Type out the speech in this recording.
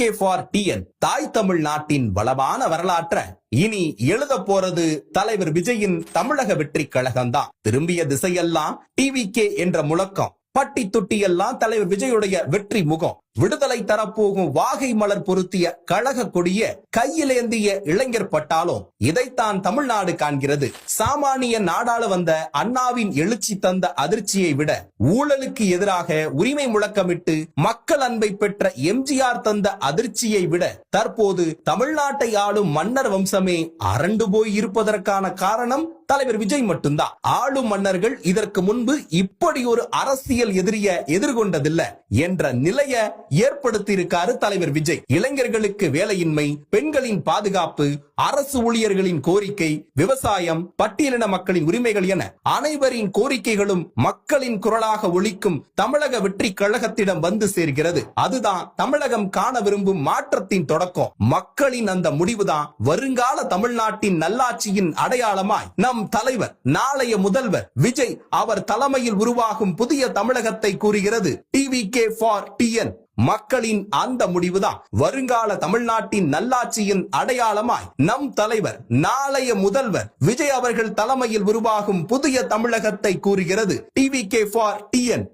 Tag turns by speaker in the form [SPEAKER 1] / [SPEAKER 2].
[SPEAKER 1] TVK for TN தாய் தமிழ்நாட்டின் வளமான வரலாற்றை இனி எழுத போறது தலைவர் விஜயின் தமிழக வெற்றி கழகம்தான். திரும்பிய திசையெல்லாம் டிவிகே என்ற முழக்கம், பட்டி தொட்டியெல்லாம் தலைவர் விஜயுடைய வெற்றி முகம். விடுதலை தரப்போகும் வாகை மலர் பொருத்திய கழக கொடிய கையிலேந்திய இளைஞர் பட்டாலும் இதைத்தான் தமிழ்நாடு காண்கிறது. சாமானிய நாடாள வந்த அண்ணாவின் எழுச்சி தந்த அதிர்ச்சியை விட, ஊழலுக்கு எதிராக உரிமை முழக்கமிட்டு மக்கள் அன்பை பெற்ற எம்ஜிஆர் தந்த அதிர்ச்சியை விட, தற்போது தமிழ்நாட்டை ஆளும் மன்னர் வம்சமே அரண்டு போய் இருப்பதற்கான காரணம் தலைவர் விஜய் மட்டும்தான். ஆளும் மன்னர்கள் இதற்கு முன்பு இப்படி ஒரு அரசியல் எதிரிய எதிர்கொண்டதில்லை என்ற நிலைய ஏற்படுத்தி இருக்காரு தலைவர் விஜய். இளைஞர்களுக்கு வேலையின்மை, பெண்களின் பாதுகாப்பு, அரசு ஊழியர்களின் கோரிக்கை, விவசாயம், பட்டியலின மக்களின் உரிமைகள் என அனைவரின் கோரிக்கைகளும் மக்களின் குரலாக ஒலிக்கும் தமிழக வெற்றி கழகத்திடம் வந்து சேர்கிறது. அதுதான் தமிழகம் காண விரும்பும் மாற்றத்தின் தொடக்கம். மக்களின் அந்த முடிவுதான் வருங்கால தமிழ்நாட்டின் நல்லாட்சியின் அடையாளமாய் நம் தலைவர், நாளைய முதல்வர் விஜய் அவர் தலைமையில் உருவாகும் புதிய தமிழகத்தை கூறுகிறது டிவிகே ஃபார் டிஎன். மக்களின் அந்த முடிவுதான் வருங்கால தமிழ்நாட்டின் நல்லாட்சியின் அடையாளமாய் நம் தலைவர், நாளைய முதல்வர் விஜய் அவர்கள் தலைமையில் உருவாகும் புதிய தமிழகத்தை கூறுகிறது டிவிகே ஃபார் டிஎன்.